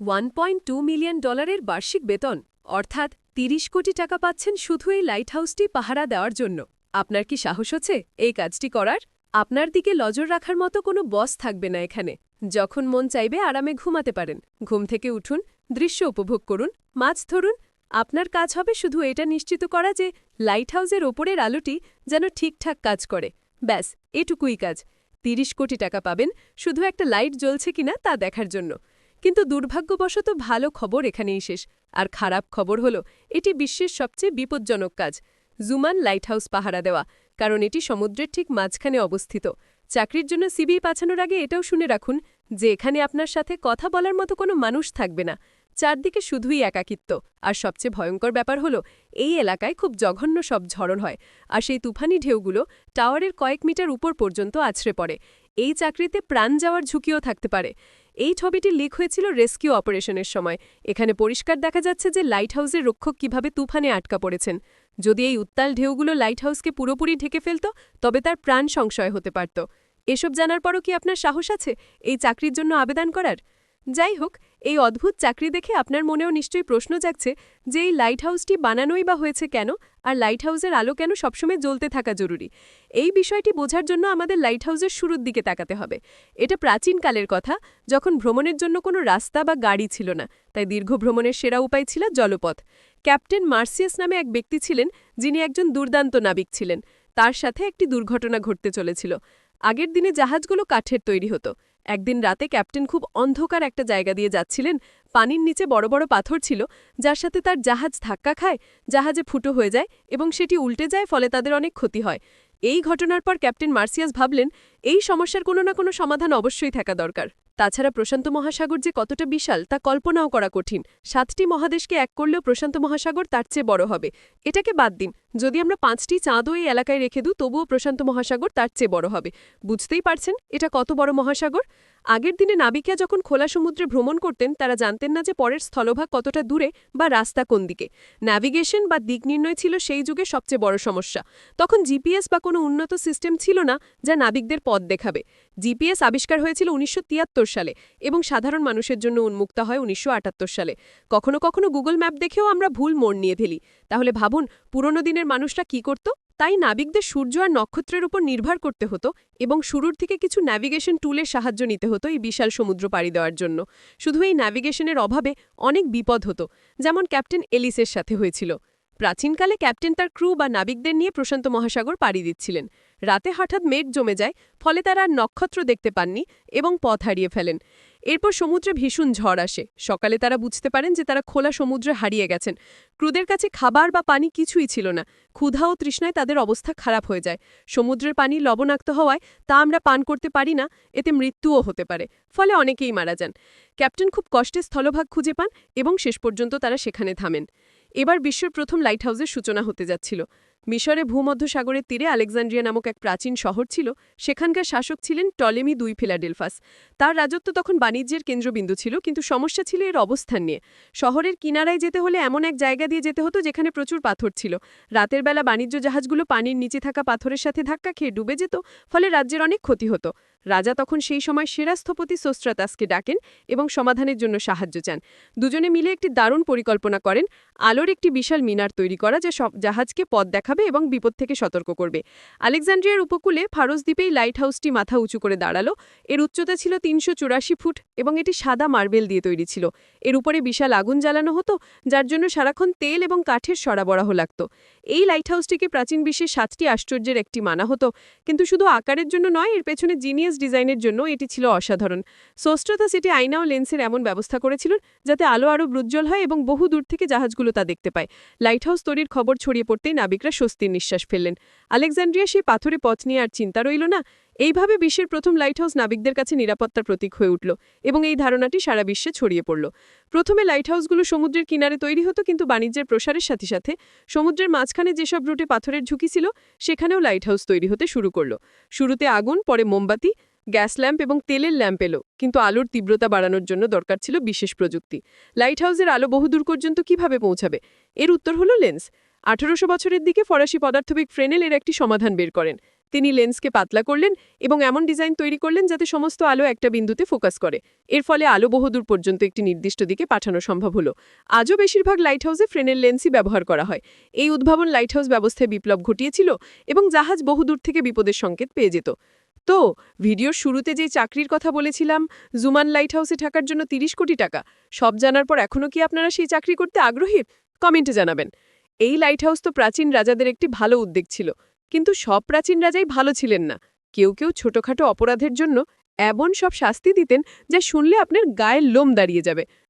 $1.2 million বার্ষিক বেতন অর্থাৎ ৩০ কোটি টাকা পাচ্ছেন শুধু এই লাইটহাউসটি পাহারা দেওয়ার জন্য। আপনার কি সাহস আছে এই কাজটি করার? আপনার দিকে নজর রাখার মতো কোনো বস থাকবে না এখানে। যখন মন চাইবে আরামে ঘুমাতে পারেন। ঘুম থেকে উঠুন, দৃশ্য উপভোগ করুন, মাছ ধরুন। আপনার কাজ হবে শুধু এটা নিশ্চিত করা যে লাইটহাউসের ওপরের আলোটি যেন ঠিকঠাক কাজ করে। ব্যাস, এটুকুই কাজ। ৩০ কোটি টাকা পাবেন শুধু একটা লাইট জ্বলছে কিনা তা দেখার জন্য। কিন্তু দুর্ভাগ্যবশত ভালো খবর এখানেই শেষ। আর খারাপ খবর হল এটি বিশ্বের সবচেয়ে বিপজ্জনক কাজ, জুমান লাইটহাউস পাহারা দেওয়া, কারণ এটি সমুদ্রের ঠিক মাঝখানে অবস্থিত। চাকরির জন্য সিভি পাঠানোর আগে এটাও শুনে রাখুন যে এখানে আপনার সাথে কথা বলার মতো কোনো মানুষ থাকবে না। চারদিকে শুধুই একাকিত্ব। আর সবচেয়ে ভয়ঙ্কর ব্যাপার হলো এই এলাকায় খুব জঘন্য সব ঝড় হয়, আর সেই তুফানি ঢেউগুলো টাওয়ারের কয়েক মিটার উপর পর্যন্ত আছড়ে পড়ে। এই চাকরিতে প্রাণ যাওয়ার ঝুঁকিও থাকতে পারে। এই ছবিটি লিক হয়েছিল রেস্কিউ অপারেশনের সময়। এখানে পরিষ্কার দেখা যাচ্ছে যে লাইটহাউসের রক্ষক কিভাবে তুফানে আটকা পড়েছেন। যদি এই উত্তাল ঢেউগুলো লাইটহাউসকে পুরোপুরি ঢেকে ফেলত তবে তার প্রাণ সংশয় হতে পারত। এসব জানার পরও কি আপনার সাহস আছে এই চাকরির জন্য আবেদন করার? যাই হোক, এই অদ্ভুত চাকরি দেখে আপনার মনেও নিশ্চয়ই প্রশ্ন জাগছে যে এই লাইটহাউসটি বানানোই বা হয়েছে কেন, আর লাইটহাউসের আলো কেন সবসময় জ্বলতে থাকা জরুরি। এই বিষয়টি বোঝার জন্য আমাদের লাইটহাউসের শুরুর দিকে তাকাতে হবে। এটা প্রাচীনকালের কথা, যখন ভ্রমণের জন্য কোনো রাস্তা বা গাড়ি ছিল না, তাই দীর্ঘ ভ্রমণের সেরা উপায় ছিল জলপথ। ক্যাপ্টেন মার্সিয়াস নামে এক ব্যক্তি ছিলেন যিনি একজন দুর্দান্ত নাবিক ছিলেন। তার সাথে একটি দুর্ঘটনা ঘটতে চলেছিল। আগের দিনে জাহাজগুলো কাঠের তৈরি হতো। একদিন রাতে ক্যাপ্টেন খুব অন্ধকার একটা জায়গা দিয়ে যাচ্ছিলেন। পানির নিচে বড় বড় পাথর ছিল, যার সাথে তার জাহাজ ধাক্কা খায়, জাহাজে ফুটো হয়ে যায় এবং সেটি উল্টে যায়, ফলে তাদের অনেক ক্ষতি হয়। এই ঘটনার পর ক্যাপ্টেন মার্সিয়াস ভাবলেন এই সমস্যার কোনো না কোনো সমাধান অবশ্যই থাকা দরকার। তাছাড়া প্রশান্ত মহাসাগর যে কতটা বিশাল তা কল্পনাও করা কঠিন। 7টি মহাদেশকে এক করলেও প্রশান্ত মহাসাগর তার চেয়ে বড় হবে। এটাকে বাদ দিন, যদি আমরা 5টি চাঁদও এই এলাকায় রেখে দিই তবুও প্রশান্ত মহাসাগর তার চেয়ে বড় হবে। বুঝতেই পারছেন এটা কত বড় মহাসাগর। আগের দিনে নাবিকরা যখন খোলা সমুদ্রে ভ্রমণ করতেন তারা জানতেন না যে পরের স্থলভাগ কতটা দূরে বা রাস্তা কোন দিকে। ন্যাভিগেশন বা দিক নির্ণয় ছিল সেই যুগে সবচেয়ে বড় সমস্যা। তখন জিপিএস বা কোনো উন্নত সিস্টেম ছিল না যা নাবিকদের পথ দেখাবে। জিপিএস আবিষ্কার হয়েছিল 1973 সালে এবং সাধারণ মানুষের জন্য উন্মুক্ত হয় 1978 সালে। কখনো কখনো গুগল ম্যাপ দেখেও আমরা ভুল মোড় নিয়ে ফেলি। তাহলে ভাবুন পুরনো দিনের মানুষরা কি করত। তাই নাবিকদের সূর্য আর নক্ষত্রের উপর নির্ভর করতে হতো এবং শুরুর থেকে কিছু ন্যাভিগেশন টুলের সাহায্য নিতে হতো এই বিশাল সমুদ্র পাড়ি দেওয়ার জন্য। শুধু এই ন্যাভিগেশনের অভাবে অনেক বিপদ হতো, যেমন ক্যাপ্টেন এলিসের সাথে হয়েছিল। প্রাচীনকালে ক্যাপ্টেন তার ক্রু বা নাবিকদের নিয়ে প্রশান্ত মহাসাগর পাড়ি দিচ্ছিলেন। রাতে হঠাৎ মেঘ জমে যায়, ফলে তারা আর নক্ষত্র দেখতে পাননি এবং পথ হারিয়ে ফেলেন। এরপর সমুদ্রে ভীষণ ঝড় আসে। সকালে তারা বুঝতে পারেন যে তারা খোলা সমুদ্রে হারিয়ে গেছেন। ক্রুদের কাছে খাবার বা পানি কিছুই ছিল না। ক্ষুধা ও তৃষ্ণায় তাদের অবস্থা খারাপ হয়ে যায়। সমুদ্রের পানি লবণাক্ত হওয়ায় তা আমরা পান করতে পারি না, এতে মৃত্যুও হতে পারে, ফলে অনেকেই মারা যান। ক্যাপ্টেন খুব কষ্টে স্থলভাগ খুঁজে পান এবং শেষ পর্যন্ত তারা সেখানে থামেন। এবার বিশ্বের প্রথম লাইটহাউসের সূচনা হতে যাচ্ছিল। মিশরে ভূমধ্যসাগরের তীরে আলেকজান্দ্রিয়া নামক এক প্রাচীন শহর ছিল। সেখানকার শাসক ছিলেন টলেমি II ফিলাডেলফাস। তার রাজত্ব তখন বাণিজ্যের কেন্দ্রবিন্দু ছিল, কিন্তু সমস্যা ছিল এর অবস্থান নিয়ে। শহরের কিনারায় যেতে হলে এমন এক জায়গা দিয়ে যেতে হতো যেখানে প্রচুর পাথর ছিল। রাতের বেলা বাণিজ্য জাহাজগুলো পানির নিচে থাকা পাথরের সাথে ধাক্কা খেয়ে ডুবে যেত, ফলে রাজ্যের অনেক ক্ষতি হতো। রাজা তখন সেই সময় সেরা স্থপতি সোস্ট্রাতাসকে ডাকেন এবং সমাধানের জন্য সাহায্য চান। দুজনে মিলে একটি দারুণ পরিকল্পনা করেন, আলোর একটি বিশাল মিনার তৈরি করা যা সব জাহাজকে পথ দেখাবে এবং বিপদ থেকে সতর্ক করবে। আলেকজান্দ্রিয়ার উপকূলে ফারস দ্বীপেই লাইট হাউসটি মাথা উঁচু করে দাঁড়ালো। এর উচ্চতা ছিল 384 ফুট এবং এটি সাদা মার্বেল দিয়ে তৈরি ছিল। এর উপরে বিশাল আগুন জ্বালানো হতো, যার জন্য সারাক্ষণ তেল এবং কাঠের সরবরাহ লাগত। এই লাইট হাউসটিকে প্রাচীন বিশ্বের 7টি আশ্চর্যের একটি মানা হতো, কিন্তু শুধু আকারের জন্য নয়, এর পেছনে জিনিয়াস ডিজাইনের জন্য এটি ছিল অসাধারণ। সোস্ট্রাতাস এটি আয়না ও লেন্সের এমন ব্যবস্থা করেছিলেন যাতে আলো আরও উজ্জ্বল হয় এবং বহু দূর থেকে জাহাজগুলো তা দেখতে পায়। লাইটহাউস তৈরির খবর ছড়িয়ে পড়তেই নাবিকরা স্বস্তির নিঃশ্বাস ফেললেন। আলেকজান্দ্রিয়া সেই পাথরে পথ নিয়ে আর চিন্তা রইল না। এইভাবে বিশ্বের প্রথম লাইটহাউস নাবিকদের কাছে নিরাপত্তার প্রতীক হয়ে উঠল এবং এই ধারণাটি সারা বিশ্বে ছড়িয়ে পড়ল। প্রথমে লাইটহাউসগুলো সমুদ্রের কিনারে তৈরি হতো, কিন্তু বাণিজ্যের প্রসারের সাথে সাথে সমুদ্রের মাঝখানে যেসব রুটে পাথরের ঝুঁকি ছিল সেখানেও লাইটহাউস তৈরি হতে শুরু করল। শুরুতে আগুন, পরে মোমবাতি, গ্যাস ল্যাম্প এবং তেলের ল্যাম্প এলো, কিন্তু আলোর তীব্রতা বাড়ানোর জন্য দরকার ছিল বিশেষ প্রযুক্তি। লাইটহাউসের আলো বহুদূর পর্যন্ত কিভাবে পৌঁছাবে? এর উত্তর হলো লেন্স। 1800 বছরের দিকে ফরাসি পদার্থবিদ ফ্রেনেল এর একটি সমাধান বের করেন। তিনি লেন্সকে পাতলা করলেন এবং এমন ডিজাইন তৈরি করলেন যাতে সমস্ত আলো একটা বিন্দুতে ফোকাস করে। এর ফলে আলো বহুদূর পর্যন্ত একটি নির্দিষ্ট দিকে পাঠানো সম্ভব হলো। আজও বেশিরভাগ লাইটহাউসে ফ্রেনেল লেন্সই ব্যবহার করা হয়। এই উদ্ভাবন লাইটহাউস ব্যবস্থায় বিপ্লব ঘটিয়েছিল এবং জাহাজ বহুদূর থেকে বিপদের সংকেত পেয়ে যেত। তো ভিডিওর শুরুতে যে চাকরির কথা বলেছিলাম, জুমান লাইটহাউসে থাকার জন্য ৩০ কোটি টাকা, সব জানার পর এখনও কি আপনারা সেই চাকরি করতে আগ্রহী? কমেন্টে জানাবেন। এই লাইটহাউস তো প্রাচীন রাজাদের একটি ভালো উদ্যোগ ছিল, কিন্তু সব প্রাচীন রাজাই ভালো ছিলেন না। কেউ কেউ ছোটখাটো অপরাধের জন্য এমন সব শাস্তি দিতেন যা শুনলে আপনার গায়ের লোম দাঁড়িয়ে যাবে।